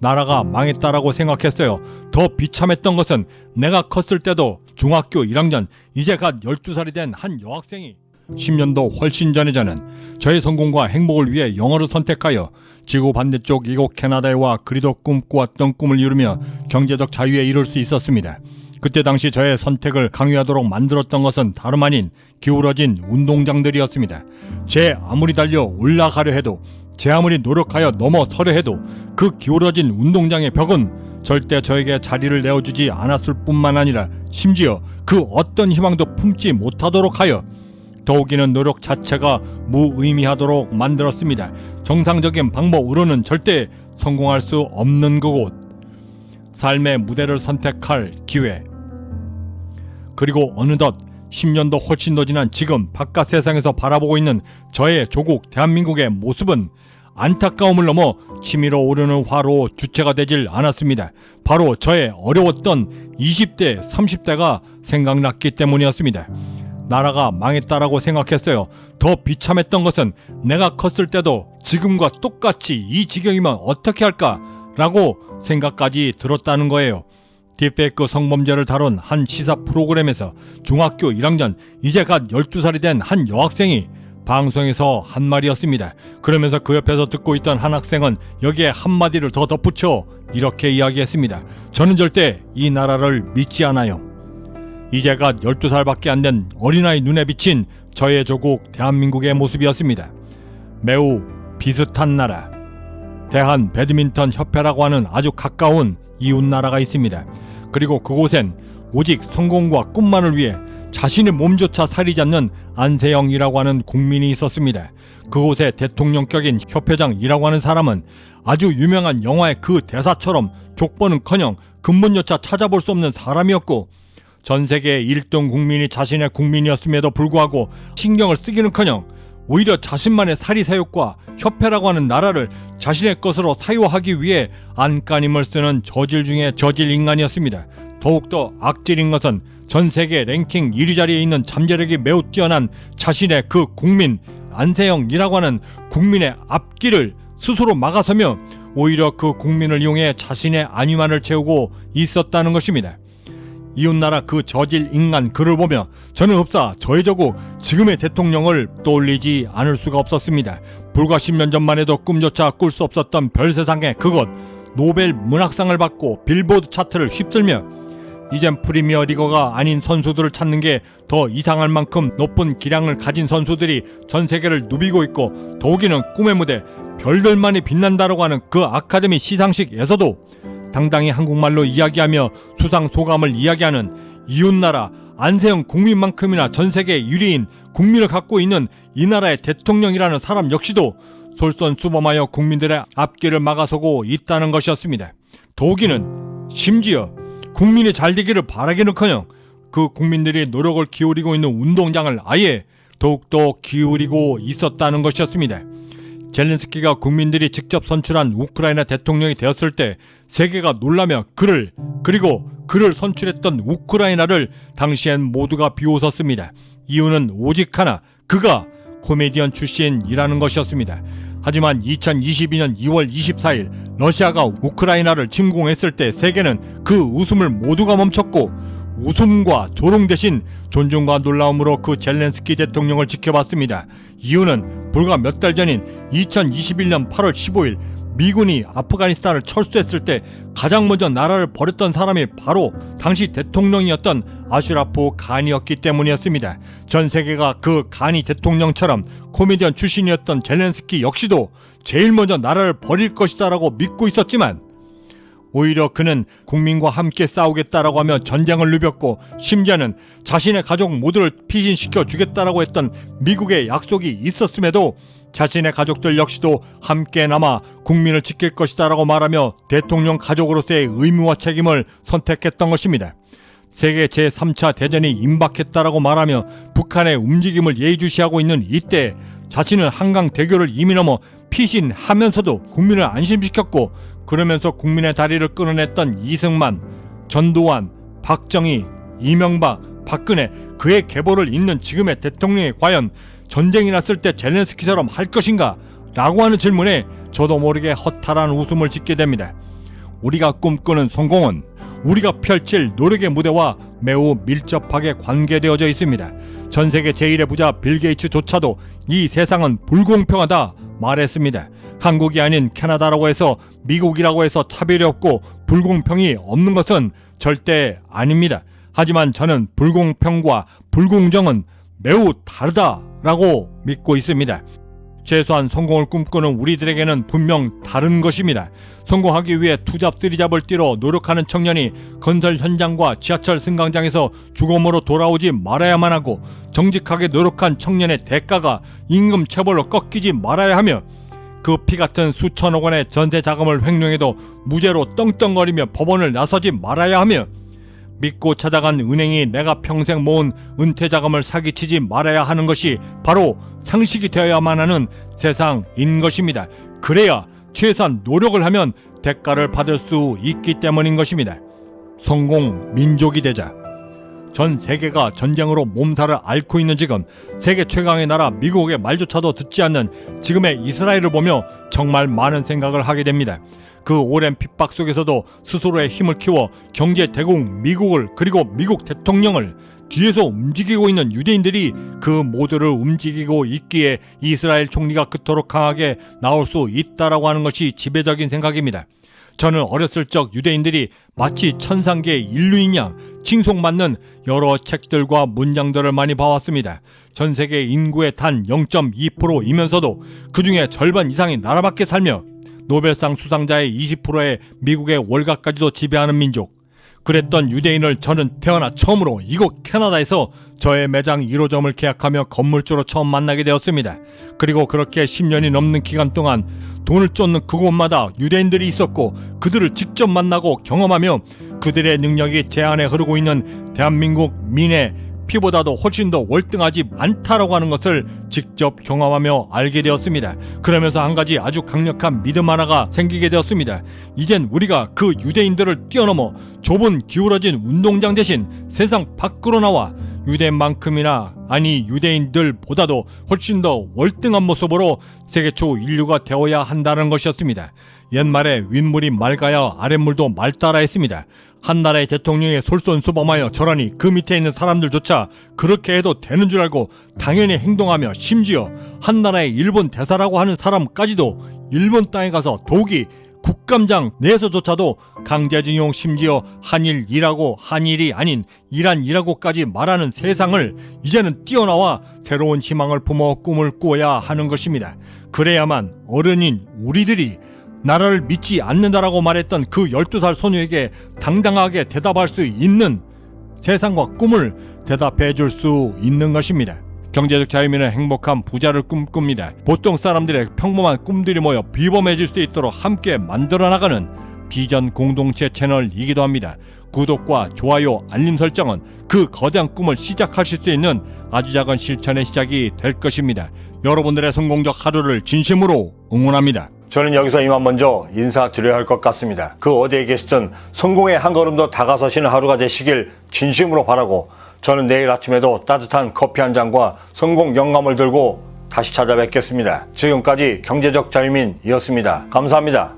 나라가 망했다라고 생각했어요. 더 비참했던 것은 내가 컸을 때도 중학교 1학년 이제 갓 12살이 된 한 여학생이 10년도 훨씬 전에 저는 저의 성공과 행복을 위해 영어를 선택하여 지구 반대쪽 이곳 캐나다에 와 그리도 꿈꿔왔던 꿈을 이루며 경제적 자유에 이를 수 있었습니다. 그때 당시 저의 선택을 강요하도록 만들었던 것은 다름 아닌 기울어진 운동장들이었습니다. 제 아무리 달려 올라가려 해도 제 아무리 노력하여 넘어서려 해도 그 기울어진 운동장의 벽은 절대 저에게 자리를 내어주지 않았을 뿐만 아니라 심지어 그 어떤 희망도 품지 못하도록 하여 더욱이는 노력 자체가 무의미하도록 만들었습니다. 정상적인 방법으로는 절대 성공할 수 없는 그곳, 삶의 무대를 선택할 기회. 그리고 어느덧 10년도 훨씬 더 지난 지금 바깥 세상에서 바라보고 있는 저의 조국 대한민국의 모습은 안타까움을 넘어 치밀어 오르는 화로 주체가 되질 않았습니다. 바로 저의 어려웠던 20대, 30대가 생각났기 때문이었습니다. 나라가 망했다라고 생각했어요. 더 비참했던 것은 내가 컸을 때도 지금과 똑같이 이 지경이면 어떻게 할까라고 생각까지 들었다는 거예요. 딥페이크 성범죄를 다룬 한 시사 프로그램에서 중학교 1학년 이제 갓 12살이 된 한 여학생이 방송에서 한 말이었습니다. 그러면서 그 옆에서 듣고 있던 한 학생은 여기에 한마디를 더 덧붙여 이렇게 이야기했습니다. 저는 절대 이 나라를 믿지 않아요. 이제 갓 12살밖에 안 된 어린아이 눈에 비친 저의 조국 대한민국의 모습이었습니다. 매우 비슷한 나라, 대한 배드민턴 협회라고 하는 아주 가까운 이웃나라가 있습니다. 그리고 그곳엔 오직 성공과 꿈만을 위해 자신의 몸조차 사리지 않는 안세영이라고 하는 국민이 있었습니다. 그곳의 대통령격인 협회장이라고 하는 사람은 아주 유명한 영화의 그 대사처럼 족보는커녕 근본조차 찾아볼 수 없는 사람이었고, 전 세계 1등 국민이 자신의 국민이었음에도 불구하고 신경을 쓰기는커녕 오히려 자신만의 사리사욕과 협회라고 하는 나라를 자신의 것으로 사유하기 위해 안간힘을 쓰는 저질 중에 저질 인간이었습니다. 더욱더 악질인 것은 전 세계 랭킹 1위 자리에 있는 잠재력이 매우 뛰어난 자신의 그 국민 안세영이라고 하는 국민의 앞길을 스스로 막아서며 오히려 그 국민을 이용해 자신의 안위만을 채우고 있었다는 것입니다. 이웃나라 그 저질 인간 글을 보며 저는 흡사 저의 조국 지금의 대통령을 떠올리지 않을 수가 없었습니다. 불과 10년 전만 해도 꿈조차 꿀 수 없었던 별세상의 그곳, 노벨 문학상을 받고 빌보드 차트를 휩쓸며 이젠 프리미어 리거가 아닌 선수들을 찾는 게 더 이상할 만큼 높은 기량을 가진 선수들이 전 세계를 누비고 있고, 더욱이는 꿈의 무대 별들만이 빛난다라고 하는 그 아카데미 시상식에서도 당당히 한국말로 이야기하며 수상 소감을 이야기하는 이웃나라 안세영 국민만큼이나 전 세계 1위인 국민을 갖고 있는 이 나라의 대통령이라는 사람 역시도 솔선수범하여 국민들의 앞길을 막아서고 있다는 것이었습니다. 더욱이는 심지어 국민이 잘 되기를 바라기는커녕 그 국민들이 노력을 기울이고 있는 운동장을 아예 더욱더 기울이고 있었다는 것이었습니다. 젤렌스키가 국민들이 직접 선출한 우크라이나 대통령이 되었을 때 세계가 놀라며 그리고 그를 선출했던 우크라이나를 당시엔 모두가 비웃었습니다. 이유는 오직 하나, 그가 코미디언 출신이라는 것이었습니다. 하지만 2022년 2월 24일 러시아가 우크라이나를 침공했을 때 세계는 그 웃음을 모두가 멈췄고 웃음과 조롱 대신 존중과 놀라움으로 그 젤렌스키 대통령을 지켜봤습니다. 이유는 불과 몇 달 전인 2021년 8월 15일 미군이 아프가니스탄을 철수했을 때 가장 먼저 나라를 버렸던 사람이 바로 당시 대통령이었던 아슈라프 가니였기 때문이었습니다. 전 세계가 그 가니 대통령처럼 코미디언 출신이었던 젤렌스키 역시도 제일 먼저 나라를 버릴 것이다 라고 믿고 있었지만, 오히려 그는 국민과 함께 싸우겠다라고 하며 전쟁을 누볐고, 심지어는 자신의 가족 모두를 피신시켜 주겠다라고 했던 미국의 약속이 있었음에도 자신의 가족들 역시도 함께 남아 국민을 지킬 것이다라고 말하며 대통령 가족으로서의 의무와 책임을 선택했던 것입니다. 세계 제3차 대전이 임박했다라고 말하며 북한의 움직임을 예의주시하고 있는 이때 자신은 한강 대교를 이미 넘어 피신하면서도 국민을 안심시켰고, 그러면서 국민의 다리를 끊어냈던 이승만, 전두환, 박정희, 이명박, 박근혜, 그의 계보를 잇는 지금의 대통령이 과연 전쟁이 났을 때 젤렌스키처럼 할 것인가? 라고 하는 질문에 저도 모르게 허탈한 웃음을 짓게 됩니다. 우리가 꿈꾸는 성공은 우리가 펼칠 노력의 무대와 매우 밀접하게 관계되어져 있습니다. 전 세계 제1의 부자 빌 게이츠조차도 이 세상은 불공평하다 말했습니다. 한국이 아닌 캐나다라고 해서 미국이라고 해서 차별이 없고 불공평이 없는 것은 절대 아닙니다. 하지만 저는 불공평과 불공정은 매우 다르다라고 믿고 있습니다. 최소한 성공을 꿈꾸는 우리들에게는 분명 다른 것입니다. 성공하기 위해 투잡 쓰리잡을 뛰러 노력하는 청년이 건설 현장과 지하철 승강장에서 죽음으로 돌아오지 말아야만 하고, 정직하게 노력한 청년의 대가가 임금 체벌로 꺾이지 말아야 하며, 그 피같은 수천억 원의 전세 자금을 횡령해도 무죄로 떵떵거리며 법원을 나서지 말아야 하며, 믿고 찾아간 은행이 내가 평생 모은 은퇴 자금을 사기치지 말아야 하는 것이 바로 상식이 되어야만 하는 세상인 것입니다. 그래야 최소한 노력을 하면 대가를 받을 수 있기 때문인 것입니다. 성공 민족이 되자. 전 세계가 전쟁으로 몸살을 앓고 있는 지금, 세계 최강의 나라 미국의 말조차도 듣지 않는 지금의 이스라엘을 보며 정말 많은 생각을 하게 됩니다. 그 오랜 핍박 속에서도 스스로의 힘을 키워 경제 대국 미국을, 그리고 미국 대통령을 뒤에서 움직이고 있는 유대인들이 그 모두를 움직이고 있기에 이스라엘 총리가 그토록 강하게 나올 수 있다라고 하는 것이 지배적인 생각입니다. 저는 어렸을 적 유대인들이 마치 천상계의 인류인 양 칭송받는 여러 책들과 문장들을 많이 봐왔습니다. 전 세계 인구의 단 0.2%이면서도 그 중에 절반 이상이 나라 밖에 살며 노벨상 수상자의 20%의 미국의 월가까지도 지배하는 민족. 그랬던 유대인을 저는 태어나 처음으로 이곳 캐나다에서 저의 매장 1호점을 계약하며 건물주로 처음 만나게 되었습니다. 그리고 그렇게 10년이 넘는 기간 동안 돈을 쫓는 그곳마다 유대인들이 있었고, 그들을 직접 만나고 경험하며 그들의 능력이 제 안에 흐르고 있는 대한민국 민의 피보다도 훨씬 더 월등하지 않다라고 하는 것을 직접 경험하며 알게 되었습니다. 그러면서 한 가지 아주 강력한 믿음 하나가 생기게 되었습니다. 이젠 우리가 그 유대인들을 뛰어넘어 좁은 기울어진 운동장 대신 세상 밖으로 나와 유대인만큼이나, 아니 유대인들보다도 훨씬 더 월등한 모습으로 세계 초 인류가 되어야 한다는 것이었습니다. 옛말에 윗물이 맑아야 아랫물도 맑다라 했습니다. 한 나라의 대통령이 솔선수범하여 저러니 그 밑에 있는 사람들조차 그렇게 해도 되는 줄 알고 당연히 행동하며, 심지어 한 나라의 일본 대사라고 하는 사람까지도 일본 땅에 가서 독이 국감장 내에서조차도 강제징용, 심지어 한일이라고 한일이 아닌 이란이라고까지 말하는 세상을 이제는 뛰어나와 새로운 희망을 품어 꿈을 꾸어야 하는 것입니다. 그래야만 어른인 우리들이 나라를 믿지 않는다라고 말했던 그 12살 소녀에게 당당하게 대답할 수 있는 세상과 꿈을 대답해 줄 수 있는 것입니다. 경제적 자유민은 행복한 부자를 꿈꿉니다. 보통 사람들의 평범한 꿈들이 모여 비범해질 수 있도록 함께 만들어 나가는 비전 공동체 채널이기도 합니다. 구독과 좋아요, 알림 설정은 그 거대한 꿈을 시작하실 수 있는 아주 작은 실천의 시작이 될 것입니다. 여러분들의 성공적 하루를 진심으로 응원합니다. 저는 여기서 이만 먼저 인사드려야 할 것 같습니다. 그 어디에 계시든 성공의 한 걸음 더 다가서시는 하루가 되시길 진심으로 바라고, 저는 내일 아침에도 따뜻한 커피 한 잔과 성공 영감을 들고 다시 찾아뵙겠습니다. 지금까지 경제적 자유민이었습니다. 감사합니다.